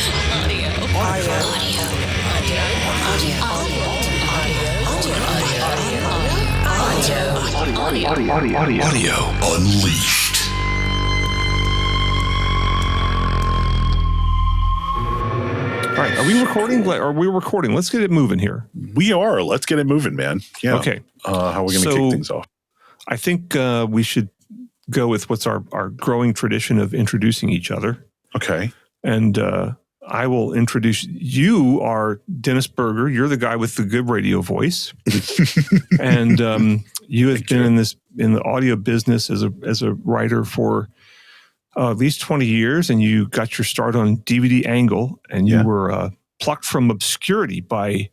Audio unleashed. All right, are we recording? Are we recording? Let's get it moving here. We are. Let's get it moving, man. Yeah. Okay. How are we going to kick things off? I think we should go with what's our growing tradition of introducing each other. Okay. And I will introduce you. Are Dennis Berger. You're the guy with the good radio voice, and you have been in the audio business as a writer for at least 20 years, and you got your start on DVD Angle, and you were plucked from obscurity by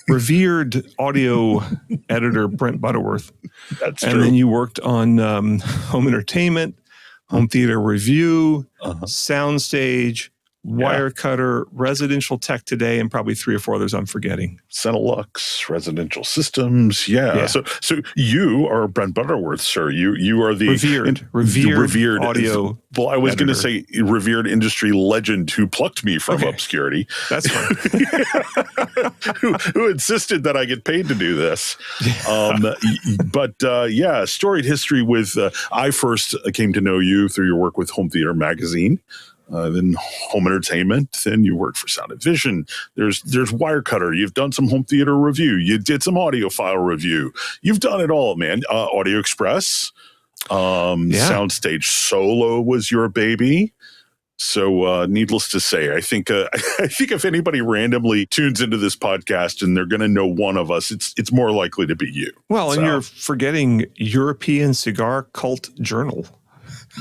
revered audio editor Brent Butterworth. That's and true. Then you worked on home entertainment, home theater review, soundstage, Wirecutter, residential tech today, and probably 3 or 4 others I'm forgetting. Centelux, residential systems. Yeah. So you are Brent Butterworth, sir. You are the revered audio. Well, I was going to say revered industry legend who plucked me from obscurity. That's fine. who insisted that I get paid to do this. Storied history with, I first came to know you through your work with Home Theater Magazine. Then home entertainment. Then you worked for Sound and Vision. There's Wirecutter. You've done some home theater review. You did some audiophile review. You've done it all, man. Audio Express, Soundstage Solo was your baby. So, needless to say, I think if anybody randomly tunes into this podcast and they're going to know one of us, it's more likely to be you. Well, and you're forgetting European Cigar Cult Journal.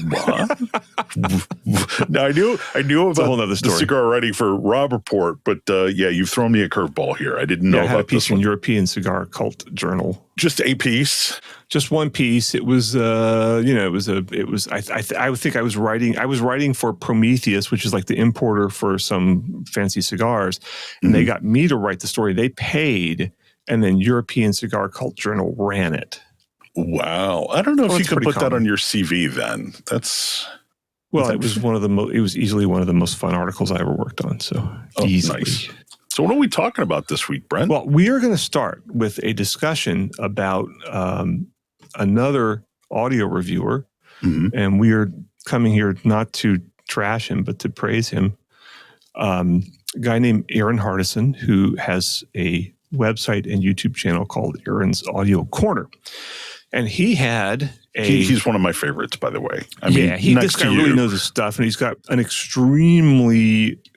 What? Now, I knew about the cigar writing for Rob Report, but you've thrown me a curveball here. I didn't know I had about a piece this in one. European Cigar Cult Journal. Just a piece, just one piece. It was, I think I was writing for Prometheus, which is like the importer for some fancy cigars, and they got me to write the story. They paid, and then European Cigar Cult Journal ran it. Wow. I don't know if you could put that on your CV then. It was it was easily one of the most fun articles I ever worked on. So easily. Nice. So what are we talking about this week, Brent? Well, we are going to start with a discussion about another audio reviewer. And we are coming here not to trash him, but to praise him. A guy named Erin Hardison, who has a website and YouTube channel called Erin's Audio Corner. And he had he's one of my favorites, by the way. This guy really knows his stuff, and he's got an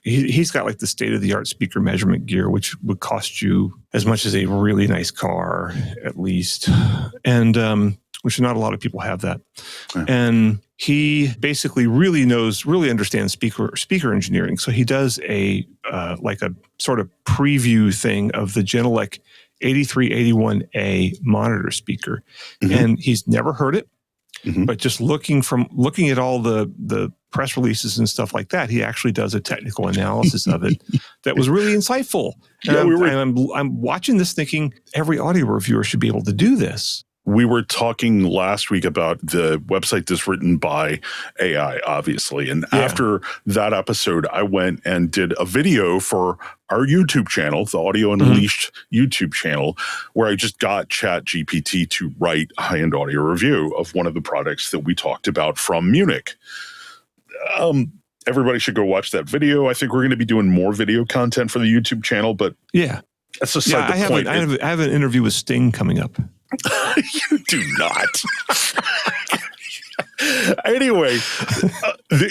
he's got like the state-of-the-art speaker measurement gear, which would cost you as much as a really nice car, at least. And which not a lot of people have that. Yeah. And he basically really understands speaker engineering. So he does a sort of preview thing of the Genelec 8381A monitor speaker. And he's never heard it, but just looking at all the press releases and stuff like that, he actually does a technical analysis of it that was really insightful. And I'm watching this thinking every audio reviewer should be able to do this. We were talking last week about the website that's written by AI, obviously. And after that episode, I went and did a video for our YouTube channel, the Audio Unleashed YouTube channel, where I just got ChatGPT to write a high-end audio review of one of the products that we talked about from Munich. Everybody should go watch that video. I think we're going to be doing more video content for the YouTube channel, but that's aside the point. I have an interview with Sting coming up. You do not. Anyway,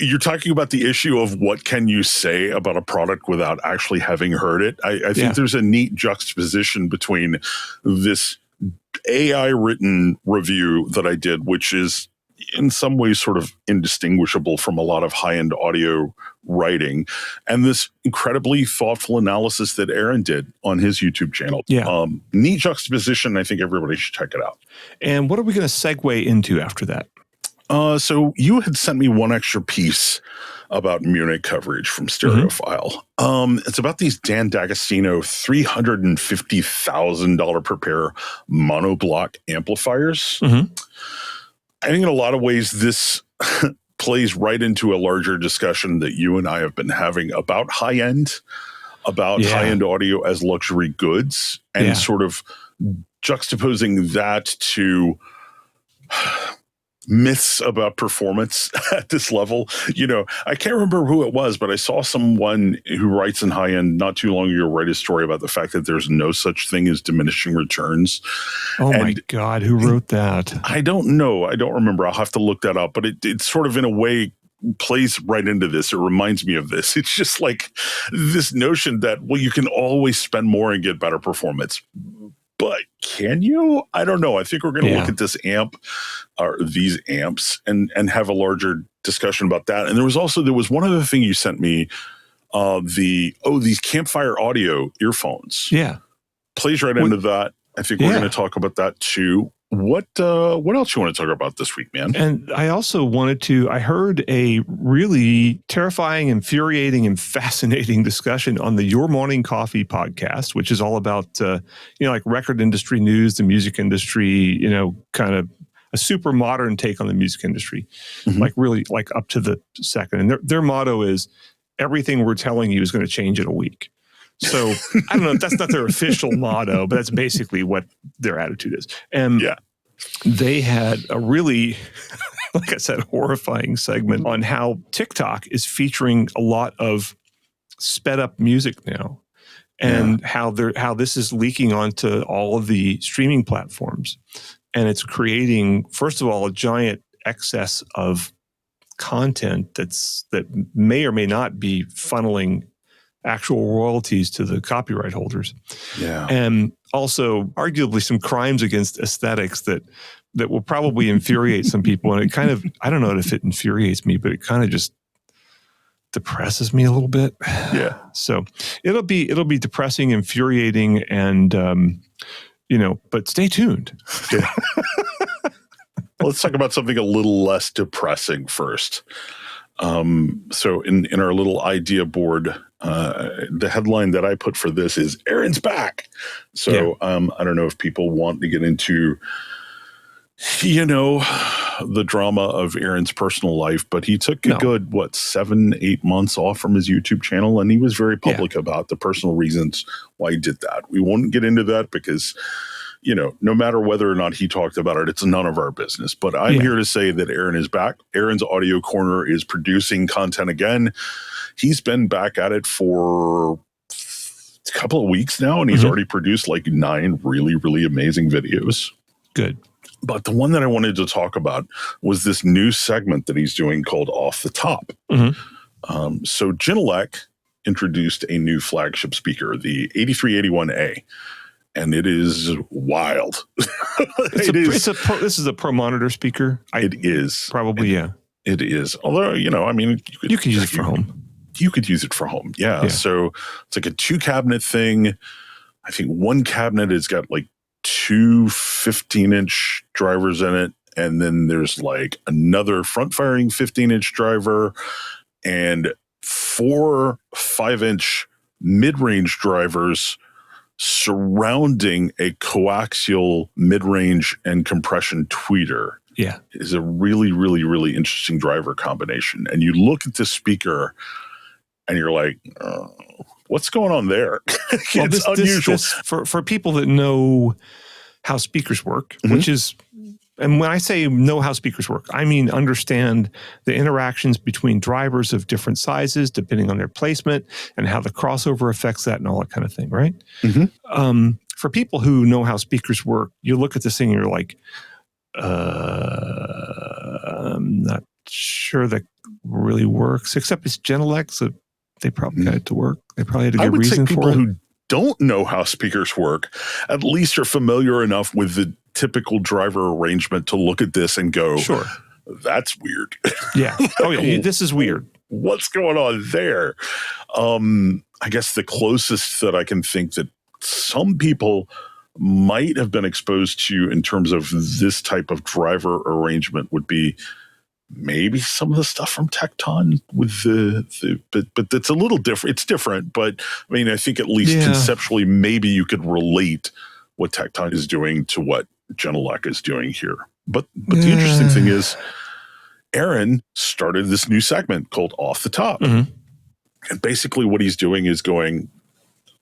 you're talking about the issue of what can you say about a product without actually having heard it. I think there's a neat juxtaposition between this AI-written review that I did, which is in some ways sort of indistinguishable from a lot of high-end audio writing, and this incredibly thoughtful analysis that Erin did on his YouTube channel. Neat juxtaposition. I think everybody should check it out. And what are we going to segue into after that? So you had sent me one extra piece about Munich coverage from Stereophile. It's about these Dan D'Agostino $350,000 per pair monoblock amplifiers. I think in a lot of ways this plays right into a larger discussion that you and I have been having about high-end audio as luxury goods, and sort of juxtaposing that to myths about performance at this level. I can't remember who it was, but I saw someone who writes in high end not too long ago write a story about the fact that there's no such thing as diminishing returns. My God, who wrote that? I don't know. I don't remember. I'll have to look that up, but it sort of in a way plays right into this. It reminds me of this. It's just like this notion that, well, you can always spend more and get better performance. But can you? I don't know. I think we're going to look at this amp or these amps and have a larger discussion about that. And there was one other thing you sent me, these Campfire audio earphones. Yeah. Plays right into that. I think we're going to talk about that too. What else you want to talk about this week, man? And I also I heard a really terrifying, infuriating, and fascinating discussion on the Your Morning Coffee podcast, which is all about, like record industry news, the music industry, kind of a super modern take on the music industry, like really like up to the second. And their motto is, everything we're telling you is going to change in a week. So I don't know if that's not their official motto, but that's basically what their attitude is. And they had a really, like I said, horrifying segment on how TikTok is featuring a lot of sped up music now, and how this is leaking onto all of the streaming platforms. And it's creating, first of all, a giant excess of content that may or may not be funneling actual royalties to the copyright holders. Yeah. And also arguably some crimes against aesthetics that will probably infuriate some people. And it kind of, I don't know if it infuriates me, but it kind of just depresses me a little bit. Yeah. So it'll be depressing, infuriating, and but stay tuned. Yeah. Let's talk about something a little less depressing first. So in our little idea board, the headline that I put for this is Erin's back. So I don't know if people want to get into, the drama of Erin's personal life, but he took a good, 7-8 months off from his YouTube channel. And he was very public about the personal reasons why he did that. We won't get into that because, no matter whether or not he talked about it, it's none of our business. But I'm here to say that Erin is back. Erin's Audio Corner is producing content again. He's been back at it for a couple of weeks now, and he's already produced like 9 really, really amazing videos. Good. But the one that I wanted to talk about was this new segment that he's doing called Off the Top. So Genelec introduced a new flagship speaker, the 8381A. And it is wild. This is a Pro Monitor speaker. It is. Probably, It is. Although, you could use it for home. You could use it for home. Yeah. So it's like a 2-cabinet thing. I think one cabinet has got like 2 15-inch drivers in it. And then there's like another front-firing 15-inch driver and 4 5-inch mid-range drivers surrounding a coaxial mid-range and compression tweeter. Is a really, really, really interesting driver combination. And you look at this speaker and you're like, what's going on there? It's unusual. For people that know how speakers work, which is, and when I say know how speakers work, I mean understand the interactions between drivers of different sizes, depending on their placement, and how the crossover affects that and all that kind of thing, right? For people who know how speakers work, you look at this thing and you're like, I'm not sure that really works, except it's Genelec, so they probably got it to work. They probably had a good reason for it. People who don't know how speakers work at least are familiar enough with the typical driver arrangement to look at this and go, sure, that's weird. This is weird. What's going on there? I guess the closest that I can think that some people might have been exposed to in terms of this type of driver arrangement would be maybe some of the stuff from Tecton with but that's a little different. It's different, but I mean, I think at least conceptually, maybe you could relate what Tecton is doing to what Genelec is doing here. But the interesting thing is, Erin started this new segment called Off the Top. And basically what he's doing is going,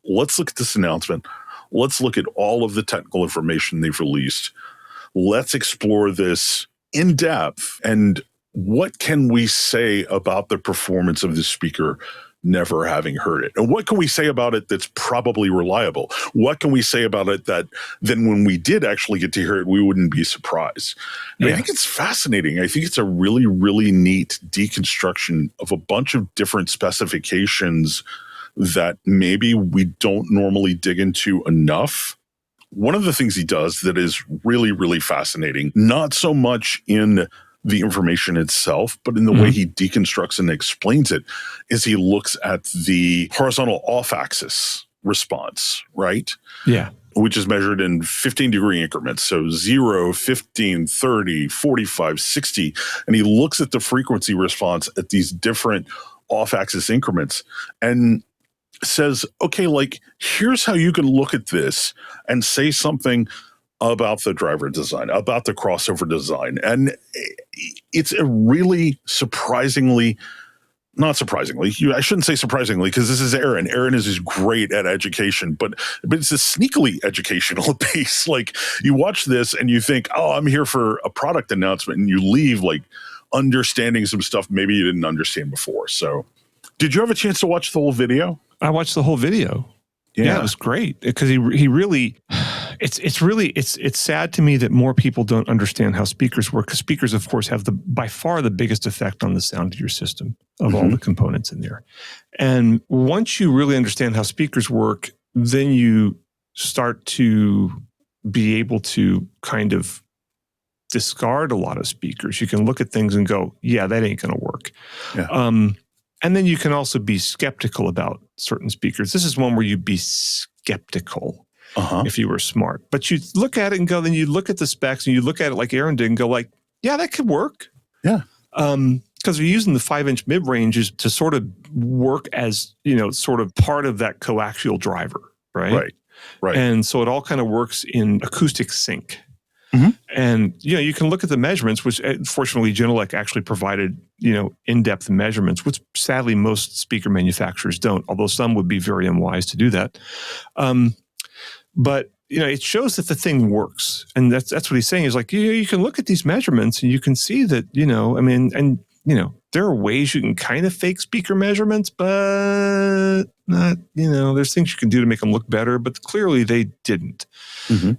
let's look at this announcement. Let's look at all of the technical information they've released. Let's explore this in depth. And what can we say about the performance of the speaker never having heard it? And what can we say about it that's probably reliable? What can we say about it that then when we did actually get to hear it, we wouldn't be surprised? And I think it's fascinating. I think it's a really, really neat deconstruction of a bunch of different specifications that maybe we don't normally dig into enough. One of the things he does that is really, really fascinating, not so much in the information itself, but in the way he deconstructs and explains it, is he looks at the horizontal off-axis response, right? Yeah. Which is measured in 15-degree increments. So 0, 15, 30, 45, 60. And he looks at the frequency response at these different off-axis increments and says, okay, like, here's how you can look at this and say something about the driver design, about the crossover design. And it's a really surprisingly, not surprisingly, I shouldn't say surprisingly, because this is Erin. Erin is great at education, but it's a sneakily educational piece. Like, you watch this and you think, oh, I'm here for a product announcement, and you leave like understanding some stuff maybe you didn't understand before. So did you have a chance to watch the whole video? I watched the whole video. Yeah, it was great because he really, it's sad to me that more people don't understand how speakers work, because speakers, of course, have by far the biggest effect on the sound of your system of all the components in there. And once you really understand how speakers work, then you start to be able to kind of discard a lot of speakers. You can look at things and go, yeah, that ain't going to work. Yeah. And then you can also be skeptical about certain speakers. This is one where you'd be skeptical if you were smart. But you look at it and go, then you look at the specs and you look at it like Erin did and go like, yeah, that could work. Yeah. Because we're using the 5-inch mid-ranges to sort of work as, sort of part of that coaxial driver, right? Right. And so it all kind of works in acoustic sync. And, you can look at the measurements, which fortunately Genelec actually provided, in-depth measurements, which sadly most speaker manufacturers don't, although some would be very unwise to do that. But, it shows that the thing works. And that's what he's saying is like, you can look at these measurements and you can see that, there are ways you can kind of fake speaker measurements, but not, there's things you can do to make them look better, but clearly they didn't.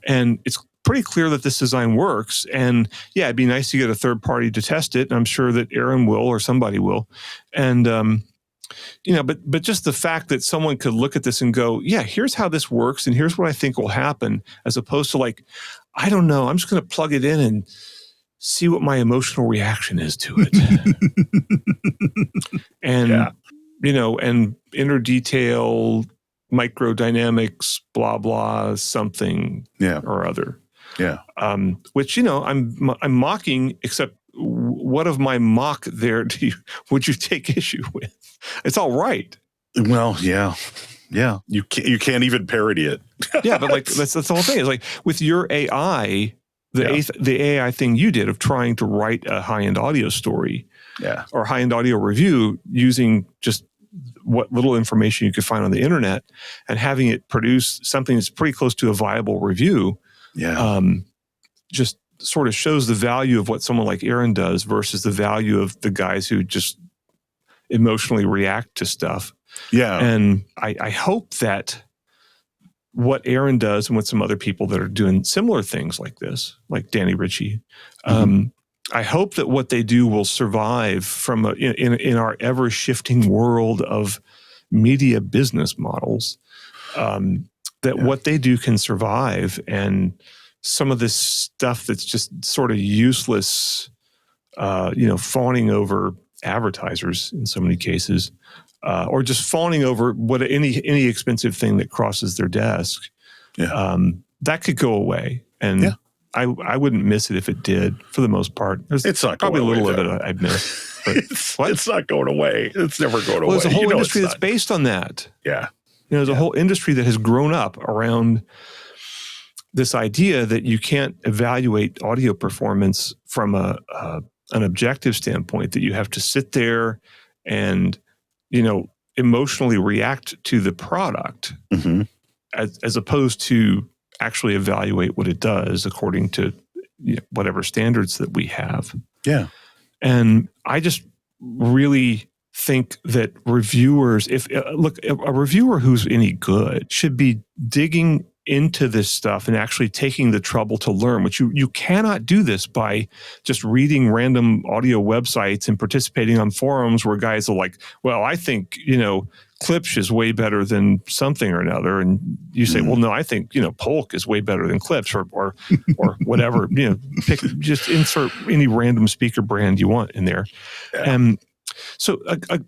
And it's pretty clear that this design works. And yeah, it'd be nice to get a third party to test it. And I'm sure that Erin will, or somebody will. And, but just the fact that someone could look at this and go, yeah, here's how this works. And here's what I think will happen, as opposed to like, I don't know, I'm just going to plug it in and see what my emotional reaction is to it. And, and inner detail, microdynamics, blah, blah, something or other. Yeah. Which, I'm mocking, except what of my mock there would you take issue with? It's all right. Well, yeah. Yeah. You can't even parody it. Yeah, but like that's the whole thing. It's like with your AI, the AI thing you did of trying to write a high-end audio story or high-end audio review using just what little information you could find on the internet and having it produce something that's pretty close to a viable review. Just sort of shows the value of what someone like Erin does versus the value of the guys who just emotionally react to stuff. Yeah. And I hope that what Erin does and what some other people that are doing similar things like this, like Danny Ritchie, I hope that what they do will survive from in our ever-shifting world of media business models, that what they do can survive, and some of this stuff that's just sort of useless, fawning over advertisers in so many cases, or just fawning over what any expensive thing that crosses their desk, that could go away. And I wouldn't miss it if it did, for the most part. It's not probably a little bit I'd miss. But it's not going away. It's never going away. There's a whole industry that's based on that. Yeah. There's a whole industry that has grown up around this idea that you can't evaluate audio performance from a an objective standpoint that you have to sit there and, emotionally react to the product as opposed to actually evaluate what it does according to whatever standards that we have. Yeah. And I just really think that reviewers, a reviewer who's any good should be digging into this stuff and actually taking the trouble to learn, which you cannot do this by just reading random audio websites and participating on forums where guys are like, well, I think, Klipsch is way better than something or another. And you say, well, no, I think, Polk is way better than Klipsch or whatever, just insert any random speaker brand you want in there. Yeah. So,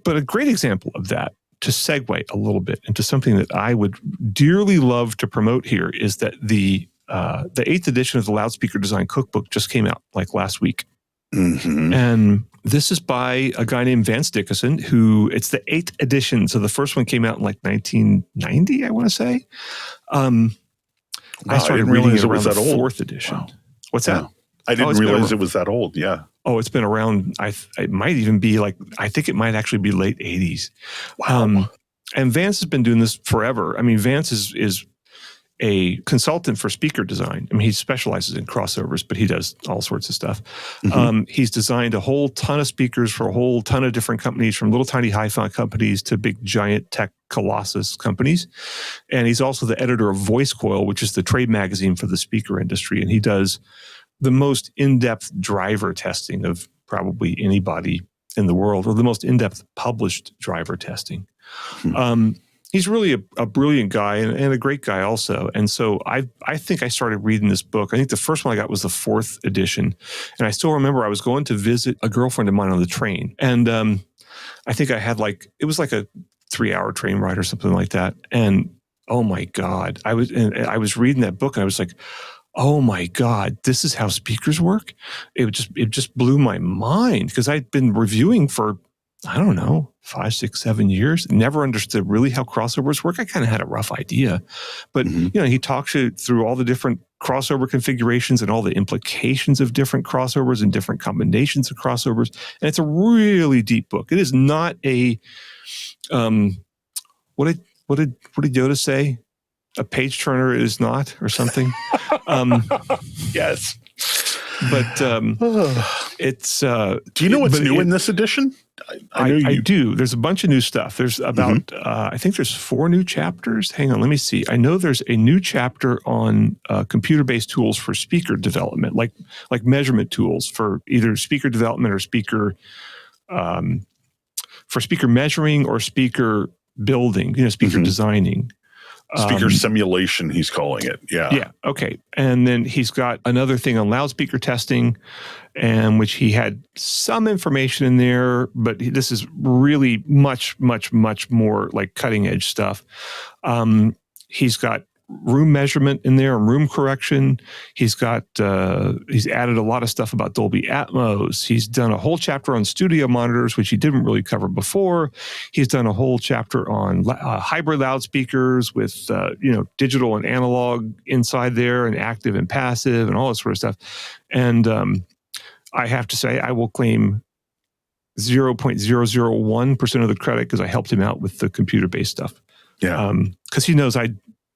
but a great example of that, to segue a little bit into something that I would dearly love to promote here, is that the 8th edition of the Loudspeaker Design Cookbook just came out like last week. And this is by a guy named Vance Dickinson, who it's the 8th edition. So the first one came out in like 1990, I want to say. I started reading it around the 4th edition. Wow. What's that? I didn't realize it was that old. Yeah. Oh, it's been around. It might even be I think it might actually be late 80s. Wow. And Vance has been doing this forever. I mean, Vance is a consultant for speaker design. I mean, he specializes in crossovers, but he does all sorts of stuff. He's designed a whole ton of speakers for a whole ton of different companies, from little tiny hi-fi companies to big giant tech colossus companies. And he's also the editor of Voice Coil, which is the trade magazine for the speaker industry. And he does the most in-depth driver testing of probably anybody in the world, or the most in-depth published driver testing. He's really a brilliant guy and a great guy also. And so I think I started reading this book. I think the first one I got was the 4th edition. And I still remember I was going to visit a girlfriend of mine on the train. And I think I had it was like a 3-hour train ride or something like that. And oh my God, I was reading that book and I was like, oh my God, this is how speakers work? It just blew my mind, because I'd been reviewing for, I don't know, 5, 6, 7 years. Never understood really how crossovers work. I kind of had a rough idea, but he talks you through all the different crossover configurations and all the implications of different crossovers and different combinations of crossovers. And it's a really deep book. It is not a, what did Yoda say? A page turner is not, or something. Yes. But it's... do you know what's new in this edition? I do. There's a bunch of new stuff. There's about, I think there's 4 new chapters. Hang on, let me see. I know there's a new chapter on computer-based tools for speaker development, like measurement tools for either speaker development or speaker, for speaker measuring or speaker building, speaker designing. Speaker simulation, he's calling it. Yeah. Yeah. Okay. And then he's got another thing on loudspeaker testing, and which he had some information in there, but this is really much, much, much more like cutting edge stuff. He's got room measurement in there and room correction. He's got, he's added a lot of stuff about Dolby Atmos. He's done a whole chapter on studio monitors, which he didn't really cover before. He's done a whole chapter on hybrid loudspeakers with, digital and analog inside there, and active and passive and all that sort of stuff. And I have to say, I will claim 0.001% of the credit, because I helped him out with the computer-based stuff. Yeah. Because he knows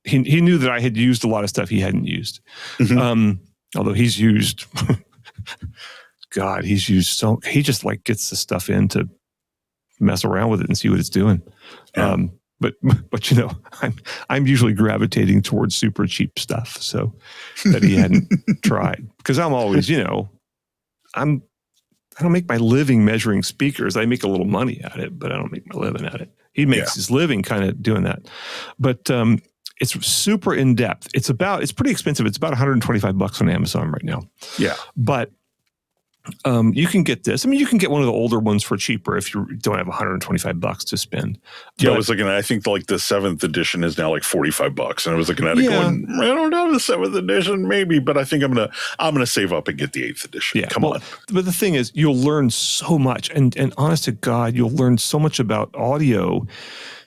he knew that I had used a lot of stuff he hadn't used. Although he's used, he just gets the stuff in to mess around with it and see what it's doing. Yeah. But I'm usually gravitating towards super cheap stuff, so that he hadn't tried. Because I'm always, I don't make my living measuring speakers. I make a little money at it, but I don't make my living at it. He makes his living kind of doing that. But it's super in depth. It's pretty expensive. It's about $125 on Amazon right now. Yeah. But you can get this. I mean, you can get one of the older ones for cheaper if you don't have $125 to spend. Yeah, I was looking at, I think the 7th edition is now like $45. And I was looking at it going, I don't have the 7th edition, maybe, but I think I'm gonna save up and get the 8th edition. Yeah, come on. But the thing is, you'll learn so much. And honest to God, you'll learn so much about audio.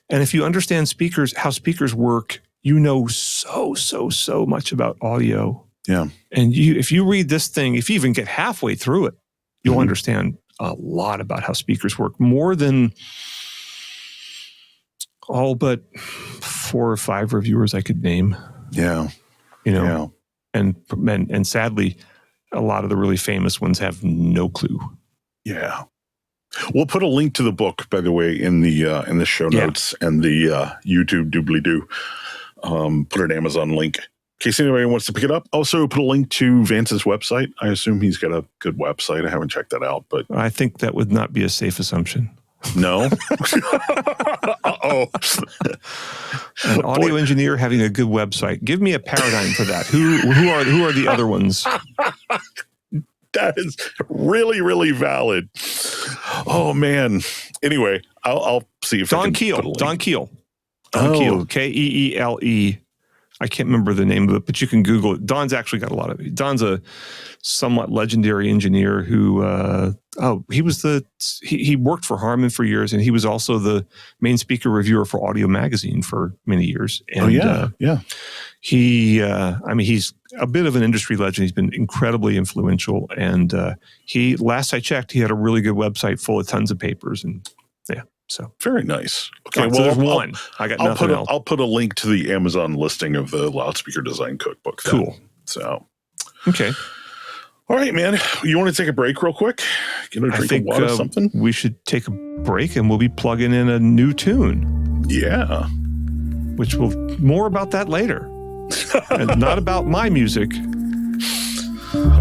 And if you understand speakers, how speakers work, so much about audio. Yeah. And if you read this thing, if you even get halfway through it, you'll understand a lot about how speakers work, more than all but 4 or 5 reviewers I could name. Yeah. And sadly, a lot of the really famous ones have no clue. Yeah. We'll put a link to the book, by the way, in the show notes and the YouTube doobly-doo. Put an Amazon link in case anybody wants to pick it up. Also, put a link to Vance's website. I assume he's got a good website. I haven't checked that out, but I think that would not be a safe assumption. No. An audio engineer having a good website. Give me a paradigm for that. Who are the other ones? That is really, really valid. Oh man. Anyway, I'll see if Don I can Keele. put a link. Don Keele. Don Keele. Keele. I can't remember the name of it, but you can Google it. Don's actually got a lot of it. Don's a somewhat legendary engineer who, he worked for Harman for years, and he was also the main speaker reviewer for Audio Magazine for many years. And, he's a bit of an industry legend. He's been incredibly influential. And last I checked, he had a really good website full of tons of papers. And so very nice. Okay, so there's one. I got nothing else. I'll put a link to the Amazon listing of the Loudspeaker Design Cookbook. Then. Cool. So, okay. All right, man. You want to take a break real quick? Get a drink of water or something? We should take a break, and we'll be plugging in a new tune. Yeah. Which will more about that later. And not about my music.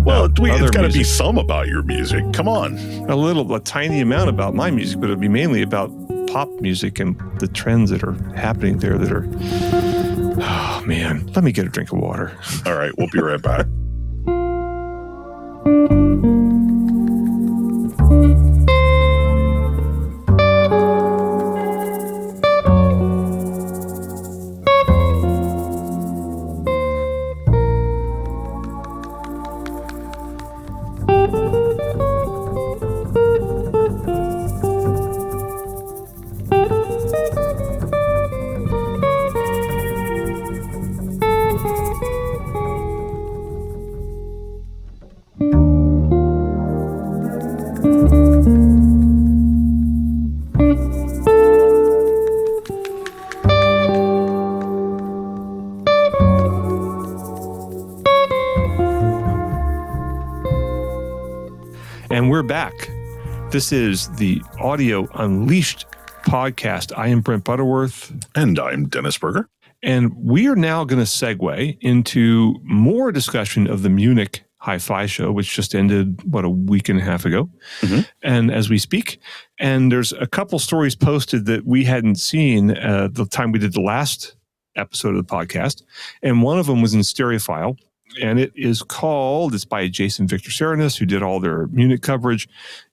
Well, it's got to be some about your music. Come on. A tiny amount about my music, but it'll be mainly about pop music and the trends that are happening there that are, oh man, let me get a drink of water. All right, we'll be right back. And we're back. This is the Audio Unleashed podcast. I am Brent Butterworth. And I'm Dennis Berger. And we are now going to segue into more discussion of the Munich Hi-Fi show, which just ended, a week and a half ago. Mm-hmm. And as we speak, and there's a couple stories posted that we hadn't seen the time we did the last episode of the podcast. And one of them was in Stereophile. And it's by Jason Victor Serenis, who did all their Munich coverage.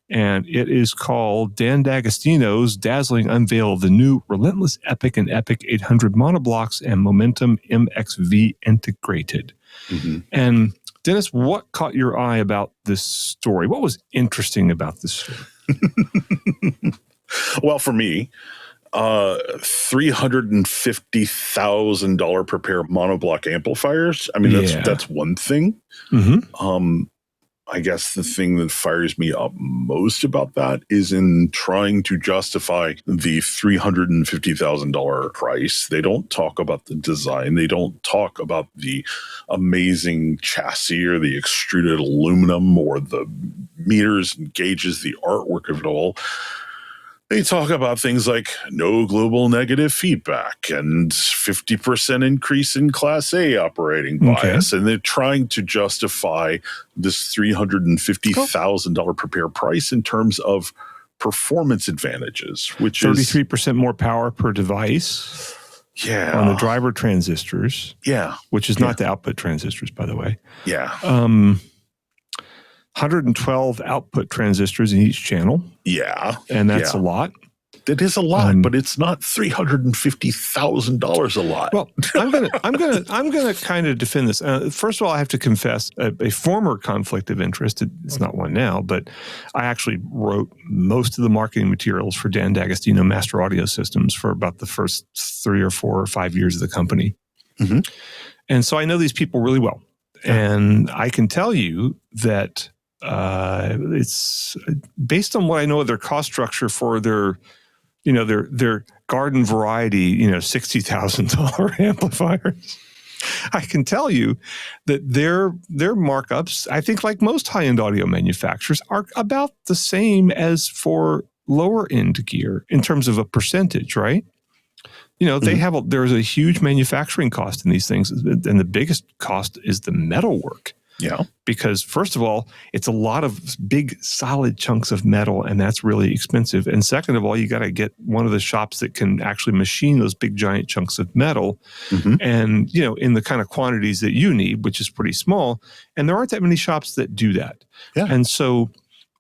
And it is called Dan D'Agostino's dazzling unveil of the new Relentless Epic and Epic 800 monoblocks and Momentum MXV integrated. Mm-hmm. And Dennis, what caught your eye about this story? What was interesting about this story? Well, for me, $350,000 per pair of monoblock amplifiers. I mean, that's one thing. Mm-hmm. I guess the thing that fires me up most about that is in trying to justify the $350,000 price. They don't talk about the design. They don't talk about the amazing chassis or the extruded aluminum or the meters and gauges, the artwork of it all. They talk about things like no global negative feedback and 50% increase in Class A operating bias. And they're trying to justify this $350,000 per pair price in terms of performance advantages, which 33% more power per device. Yeah. On the driver transistors. Yeah. Which is not the output transistors, by the way. Yeah. 112 output transistors in each channel. Yeah. And that's a lot. It is a lot, but it's not $350,000 a lot. Well, I'm gonna kind of defend this. First of all, I have to confess a former conflict of interest. It's not one now, but I actually wrote most of the marketing materials for Dan D'Agostino Master Audio Systems for about the first 3 or 4 or 5 years of the company. Mm-hmm. And so I know these people really well. Yeah. And I can tell you that It's based on what I know of their cost structure for their garden variety, $60,000 amplifiers. I can tell you that their markups, I think, like most high-end audio manufacturers, are about the same as for lower-end gear in terms of a percentage, right? There's a huge manufacturing cost in these things, and the biggest cost is the metalwork. Yeah. Because first of all, it's a lot of big, solid chunks of metal, and that's really expensive. And second of all, you got to get one of the shops that can actually machine those big, giant chunks of metal, and in the kind of quantities that you need, which is pretty small. And there aren't that many shops that do that. Yeah. And so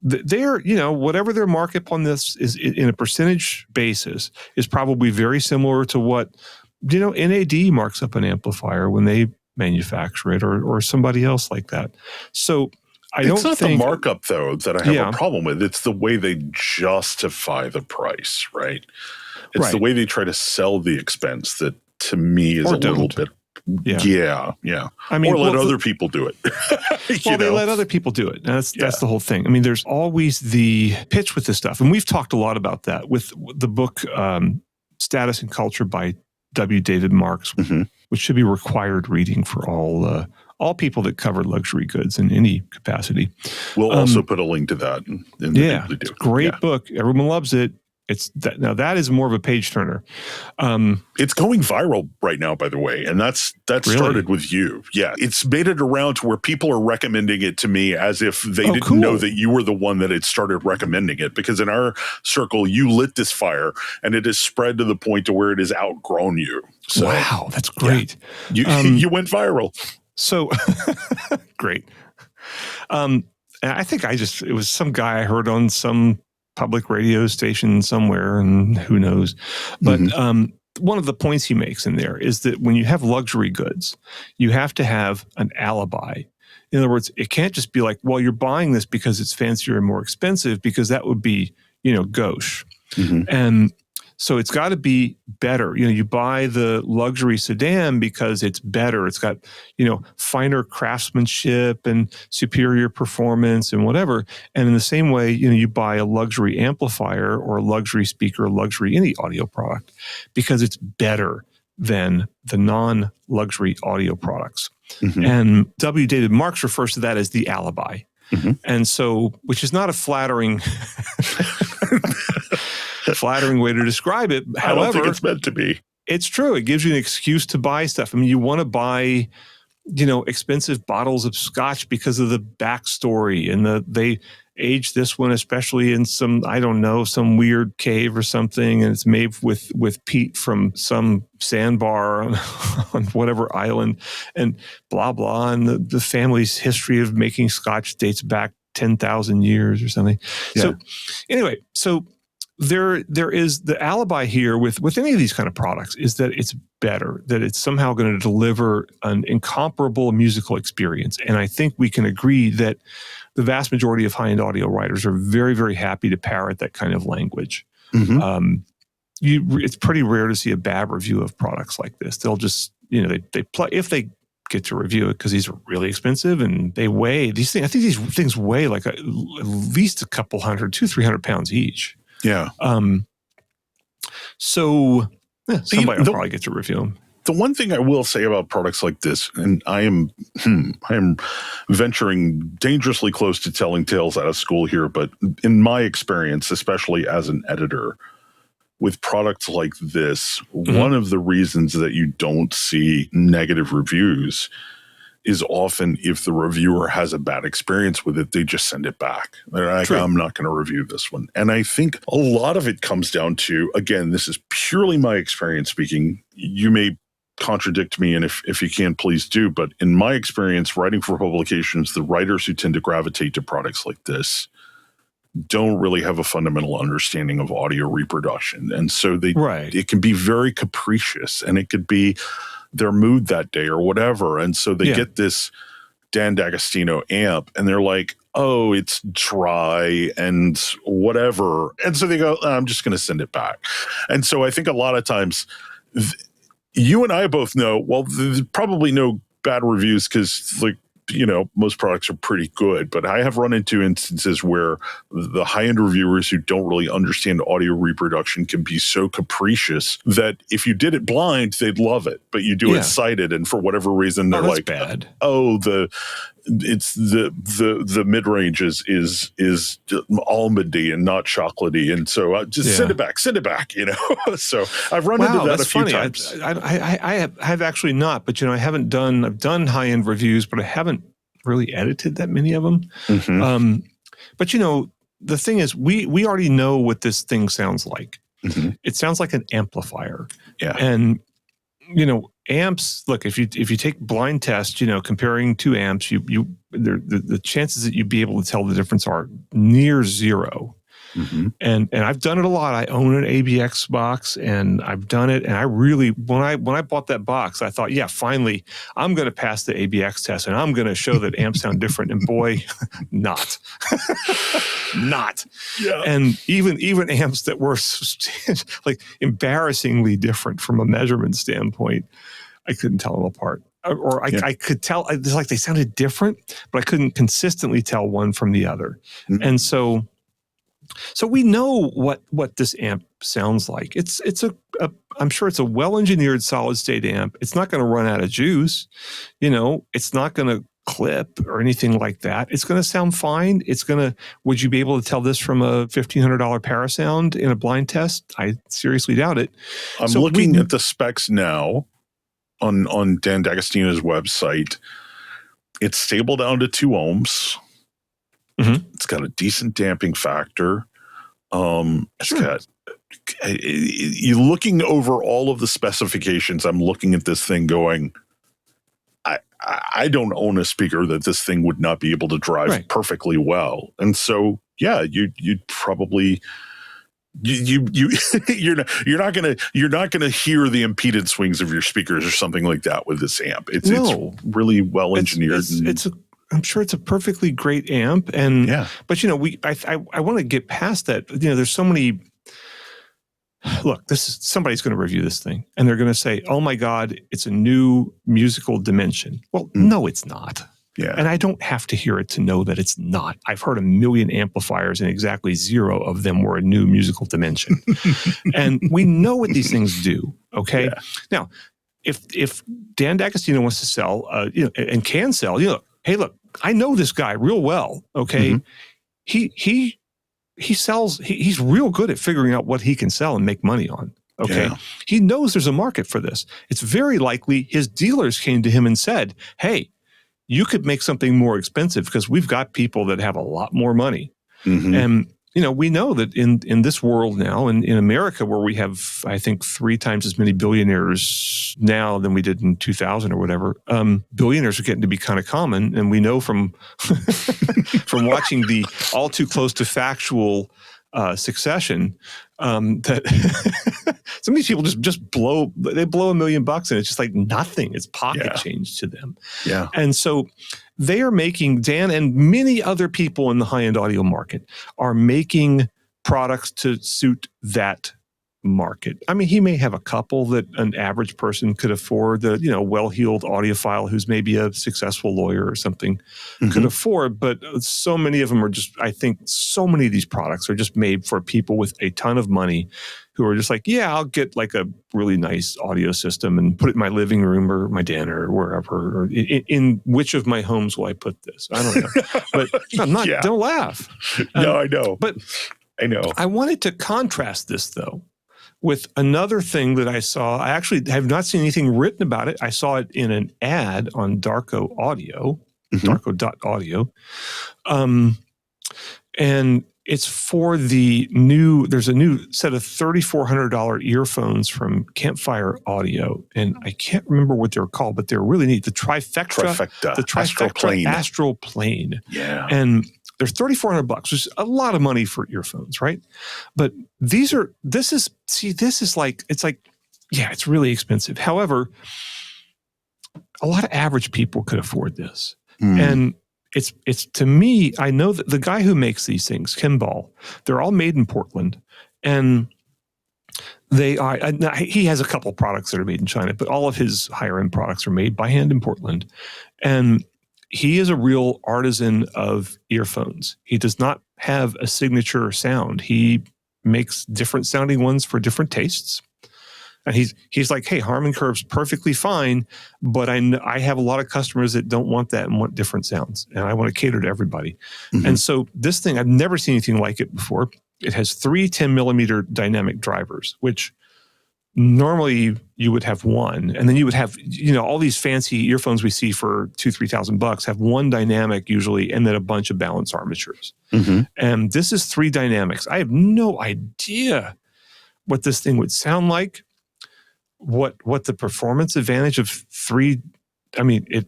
they're, whatever their markup on this is in a percentage basis is probably very similar to what, NAD marks up an amplifier when they manufacture it, or somebody else like that. So it's not the markup, though, that I have a problem with. It's the way they justify the price, right? It's the way they try to sell the expense that, to me, is little bit. Yeah. I mean, or let other people do it. They let other people do it. That's the whole thing. I mean, there's always the pitch with this stuff, and we've talked a lot about that with the book Status and Culture by W. David Marks, which should be required reading for all people that cover luxury goods in any capacity. We'll also put a link to that in the great book. Everyone loves it. Now that is more of a page turner. It's going viral right now, by the way, and that started with you. Yeah, it's made it around to where people are recommending it to me as if they didn't know that you were the one that had started recommending it. Because in our circle, you lit this fire, and it has spread to the point to where it has outgrown you. So, wow, that's great. Yeah. You went viral. So great. And I think it was some guy I heard on some public radio station somewhere, and who knows. But one of the points he makes in there is that when you have luxury goods, you have to have an alibi. In other words, it can't just be like, well, you're buying this because it's fancier and more expensive, because that would be, gauche. And so it's got to be better. You buy the luxury sedan because it's better. It's got, finer craftsmanship and superior performance and whatever. And in the same way, you buy a luxury amplifier or a luxury speaker, or luxury any audio product because it's better than the non-luxury audio products. And W. David Marks refers to that as the alibi. And so, which is not a flattering way to describe it. However, I don't think it's meant to be. It's true. It gives you an excuse to buy stuff. I mean, you want to buy, expensive bottles of scotch because of the backstory, and they aged this one especially in some weird cave or something, and it's made with peat from some sandbar on whatever island, and blah blah. And the family's history of making scotch dates back 10,000 years or something. Yeah. So anyway, there is the alibi here with any of these kind of products is that it's better, that it's somehow going to deliver an incomparable musical experience. And I think we can agree that the vast majority of high-end audio writers are very, very happy to parrot that kind of language. It's pretty rare to see a bad review of products like this. They'll just, they play, if they get to review it, because these are really expensive and they weigh these things. I think these things weigh like at least a couple 200-300 pounds each. Yeah. Somebody will probably get to review them. The one thing I will say about products like this, and I am venturing dangerously close to telling tales out of school here, but in my experience, especially as an editor, with products like this, one of the reasons that you don't see negative reviews is often if the reviewer has a bad experience with it, they just send it back. They're like, I'm not going to review this one. And I think a lot of it comes down to, again, this is purely my experience speaking. You may contradict me, and if you can, please do. But in my experience, writing for publications, the writers who tend to gravitate to products like this don't really have a fundamental understanding of audio reproduction. And so it can be very capricious, and it could be their mood that day or whatever. And so they get this Dan D'Agostino amp and they're like, oh, it's dry and whatever. And so they go, I'm just going to send it back. And so I think a lot of times you and I both know, well, there's probably no bad reviews because like most products are pretty good, but I have run into instances where the high-end reviewers who don't really understand audio reproduction can be so capricious that if you did it blind, they'd love it, but you do it sighted, and for whatever reason, they're like, bad. The mid-range is almondy and not chocolatey, and so just send it back. So I've run into that a few times. I have actually not, but I've done high-end reviews, but I haven't really edited that many of them. Mm-hmm. But the thing is, we already know what this thing sounds like. Mm-hmm. It sounds like an amplifier. Yeah. And amps, look, if you take blind test, comparing two amps, the chances that you'd be able to tell the difference are near zero. Mm-hmm. And I've done it a lot. I own an ABX box, and I've done it. And I really, when I bought that box, I thought, finally, I'm going to pass the ABX test, and I'm going to show that amps sound different. And boy, not. Yeah. And even amps that were like embarrassingly different from a measurement standpoint, I couldn't tell them apart. Or I could tell, it's like they sounded different, but I couldn't consistently tell one from the other. Mm-hmm. And so we know what this amp sounds like. It's I'm sure it's a well-engineered solid-state amp. It's not going to run out of juice. It's not going to clip or anything like that. It's going to sound fine. Would you be able to tell this from a $1,500 Parasound in a blind test? I seriously doubt it. I'm looking at the specs now on Dan D'Agostino's website. It's stable down to 2 ohms. Mm-hmm. It's got a decent damping factor. It's got. You're looking over all of the specifications. I'm looking at this thing going, I don't own a speaker that this thing would not be able to drive perfectly well. And so, you'd probably you're not gonna hear the impedance swings of your speakers or something like that with this amp. It's really well engineered. I'm sure it's a perfectly great amp, but I want to get past that. There's so many. Look, somebody's going to review this thing, and they're going to say, "Oh my God, it's a new musical dimension." Well, no, it's not. Yeah, and I don't have to hear it to know that it's not. I've heard 1 million amplifiers, and exactly 0 of them were a new musical dimension, and we know what these things do. Okay, now if Dan D'Agostino wants to sell, and can sell, hey, look, I know this guy real well. Okay, he sells. He's real good at figuring out what he can sell and make money on. Okay, he knows there's a market for this. It's very likely his dealers came to him and said, "Hey, you could make something more expensive because we've got people that have a lot more money." Mm-hmm. And we know that in this world now, in America, where we have, I think, 3 times as many billionaires now than we did in 2000 or whatever, billionaires are getting to be kind of common. And we know from from watching the All Too Close to Factual Succession that some of these people just blow $1 million and it's just like nothing. It's pocket change to them. Yeah. And so they are making, Dan and many other people in the high-end audio market are making products to suit that market. I mean, he may have a couple that an average person could afford, the well-heeled audiophile who's maybe a successful lawyer or something could afford, but so many of them are just, I think so many of these products are just made for people with a ton of money who are just like, I'll get like a really nice audio system and put it in my living room or my den or wherever, or in which of my homes will I put this? I don't know. But I'm not, don't laugh. No, I know. But I know. I wanted to contrast this though with another thing that I saw. I actually have not seen anything written about it. I saw it in an ad on Darko Audio, Darko.audio. And it's for there's a new set of $3,400 earphones from Campfire Audio. And I can't remember what they're called, but they're really neat. The Trifecta Astral Plane. Yeah. And they're $3,400, which is a lot of money for earphones, right? But this is like, it's really expensive. However, a lot of average people could afford this. And it's to me, I know that the guy who makes these things, Kimball, they're all made in Portland, and he has a couple products that are made in China, but all of his higher end products are made by hand in Portland. And he is a real artisan of earphones. He does not have a signature sound. He makes different sounding ones for different tastes. And he's like, hey, Harman Kardon's perfectly fine, but I have a lot of customers that don't want that and want different sounds, and I want to cater to everybody. Mm-hmm. And so this thing, I've never seen anything like it before. It has 3 10-millimeter dynamic drivers, which normally you would have one, and then you would have, all these fancy earphones we see for $2,000-3,000 have one dynamic usually, and then a bunch of balance armatures. Mm-hmm. And this is 3 dynamics. I have no idea what this thing would sound like. What the performance advantage of 3? I mean, it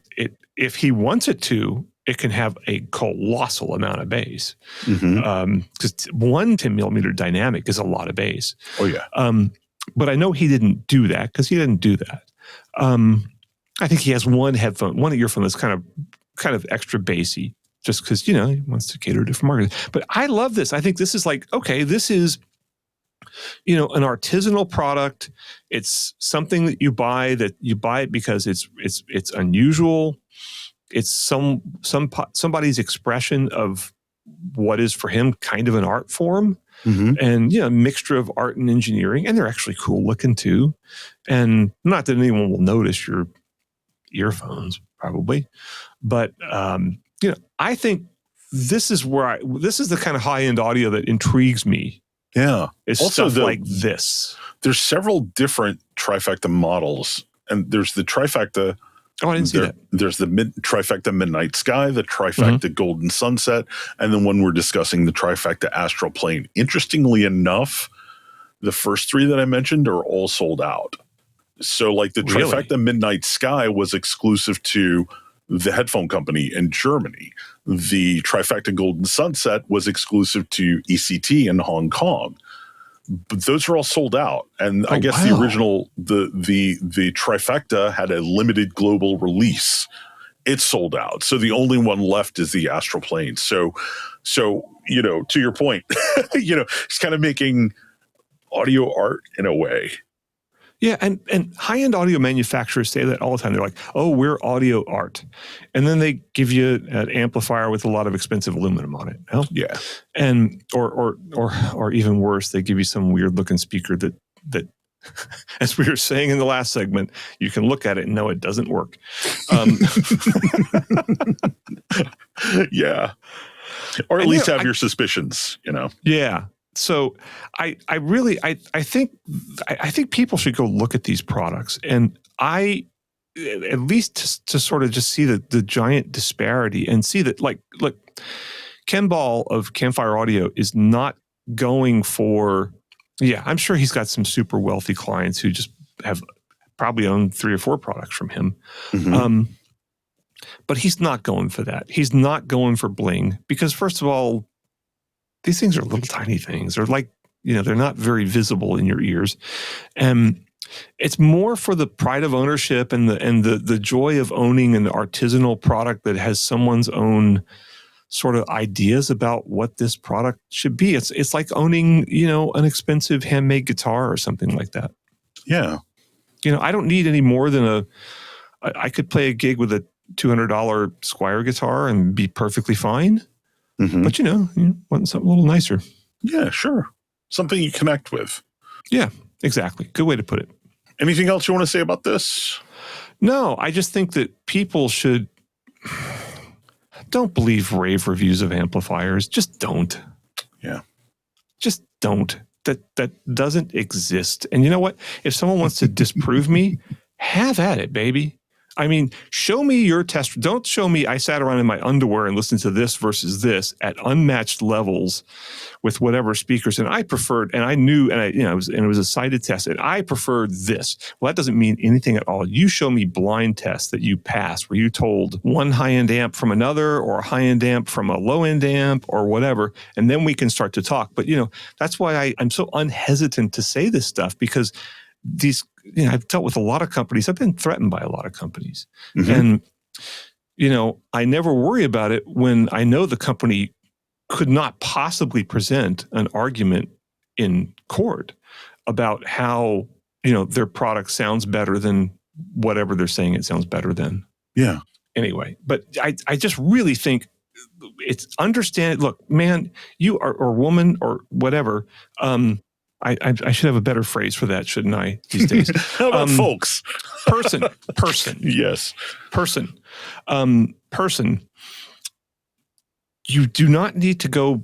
if he wants it to, it can have a colossal amount of bass. Because 1 10-millimeter dynamic is a lot of bass. Oh yeah. But I know he didn't do that because he didn't do that. I think he has one earphone that's kind of extra bassy, just because he wants to cater to different markets. But I love this. I think this is like, okay, this is an artisanal product. It's something that you buy it because it's unusual. It's somebody's expression of what is for him kind of an art form. Mm-hmm. And a mixture of art and engineering, and they're actually cool looking too. And not that anyone will notice your earphones, probably, but I think this is the kind of high end audio that intrigues me. Yeah, it's also stuff like this. There's several different trifecta models, and there's the trifecta. Oh, I didn't see that. There's the trifecta Midnight Sky, the trifecta Golden Sunset, and then when we're discussing the trifecta Astral Plane. Interestingly enough, the first 3 that I mentioned are all sold out. So like the trifecta Midnight Sky was exclusive to the headphone company in Germany. The trifecta Golden Sunset was exclusive to ECT in Hong Kong. But those are all sold out, and I guess the original the trifecta had a limited global release. It's sold out, so the only one left is the Astral Plane. So to your point, it's kind of making audio art in a way. Yeah, and high-end audio manufacturers say that all the time. They're like, "Oh, we're audio art," and then they give you an amplifier with a lot of expensive aluminum on it. No? Yeah, and or even worse, they give you some weird-looking speaker that, as we were saying in the last segment, you can look at it and know it doesn't work. Yeah, or at least have your suspicions. Yeah. So I think people should go look at these products, and at least to sort of just see the giant disparity and see that, like, look, Ken Ball of Campfire Audio is not going for, I'm sure he's got some super wealthy clients who just have probably owned 3 or 4 products from him. Mm-hmm. But he's not going for that. He's not going for bling because, first of all, these things are little tiny things. They're like, they're not very visible in your ears. And it's more for the pride of ownership and the joy of owning an artisanal product that has someone's own sort of ideas about what this product should be. It's like owning, an expensive handmade guitar or something like that. Yeah. I don't need any more than I could play a gig with a $200 Squier guitar and be perfectly fine. Mm-hmm. But, you want something a little nicer. Yeah, sure. Something you connect with. Yeah, exactly. Good way to put it. Anything else you want to say about this? No, I just think that people don't believe rave reviews of amplifiers. Just don't. Yeah. Just don't. That doesn't exist. And you know what? If someone wants to disprove me, have at it, baby. I mean, show me your test. Don't show me I sat around in my underwear and listened to this versus this at unmatched levels with whatever speakers. And I preferred, and I knew, and it was a cited test, and I preferred this. Well, that doesn't mean anything at all. You show me blind tests that you passed where you told one high-end amp from another or a high-end amp from a low-end amp or whatever, and then we can start to talk. But, that's why I'm so unhesitant to say this stuff, because these, I've dealt with a lot of companies. I've been threatened by a lot of companies. Mm-hmm. And, I never worry about it when I know the company could not possibly present an argument in court about how, their product sounds better than whatever they're saying it sounds better than. Yeah. anyway, but I just really think it's understand. Look, man, you are, or woman or whatever. I should have a better phrase for that, shouldn't I? These days, how about folks? person. Yes, person. You do not need to go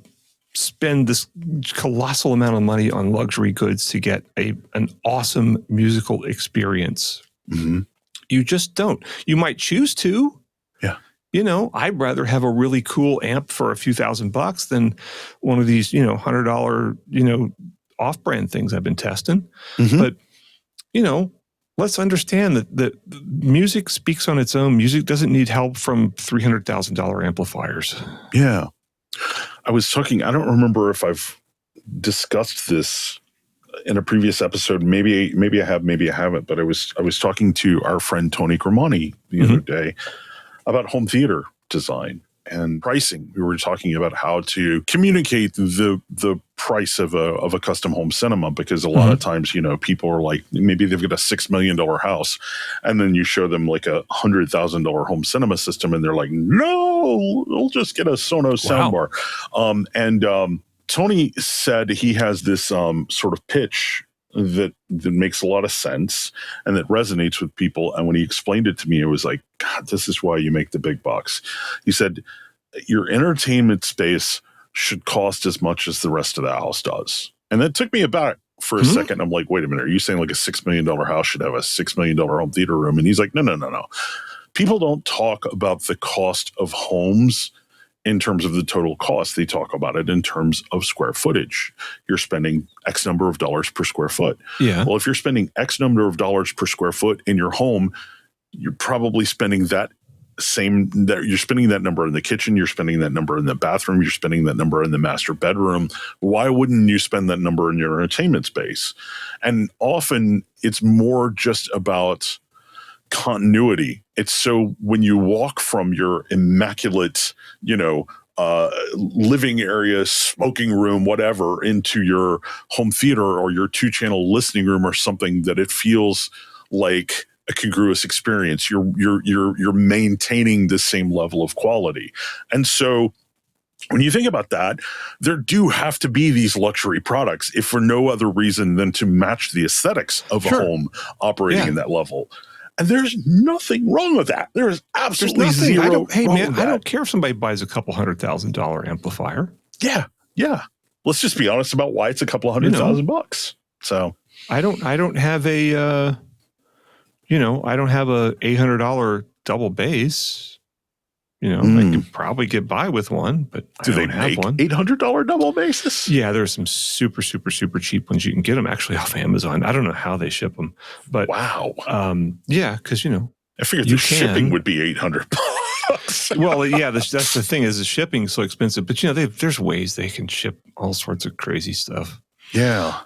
spend this colossal amount of money on luxury goods to get an awesome musical experience. Mm-hmm. You just don't. You might choose to. Yeah. I'd rather have a really cool amp for a few $1,000 than one of these, $100, off-brand things I've been testing. Mm-hmm. But, let's understand that music speaks on its own. Music doesn't need help from $300,000 amplifiers. Yeah. I was talking, I don't remember if I've discussed this in a previous episode. Maybe I have, maybe I haven't, but I was talking to our friend Tony Gramani the other day about home theater design and pricing. We were talking about how to communicate the price of a custom home cinema, because a lot of times, people are like, maybe they've got a $6 million house, and then you show them like a $100,000 home cinema system, and they're like, no, we'll just get a Sonos soundbar. Tony said he has this sort of pitch that makes a lot of sense and that resonates with people. And when he explained it to me, it was like, God, this is why you make the big bucks. He said, your entertainment space should cost as much as the rest of the house does. And that took me aback for a second. I'm like, wait a minute, are you saying like a $6 million house should have a $6 million home theater room? And he's like, no. People don't talk about the cost of homes in terms of the total cost. They talk about it in terms of square footage. You're spending X number of dollars per square foot. Yeah. Well, if you're spending X number of dollars per square foot in your home, you're probably spending you're spending that number in the kitchen, you're spending that number in the bathroom, you're spending that number in the master bedroom. Why wouldn't you spend that number in your entertainment space? And often it's more just about continuity. It's so when you walk from your immaculate, living area, smoking room, whatever, into your home theater or your 2-channel listening room or something, that it feels like a congruous experience. You're maintaining the same level of quality. And so when you think about that, there do have to be these luxury products, if for no other reason than to match the aesthetics of a home operating in that level. And there's nothing wrong with that. There is absolutely zero. I don't care if somebody buys a couple $100,000 amplifier. Yeah. Let's just be honest about why it's a couple $100,000. So I don't have a $800 double bass. I could probably get by with one, but do they make one $800 double basses? Yeah, there's some super, super, super cheap ones. You can get them actually off Amazon. I don't know how they ship them, but wow. Yeah, because I figured the shipping would be $800. Well, yeah, that's the thing, is the shipping so expensive. But there's ways they can ship all sorts of crazy stuff. Yeah.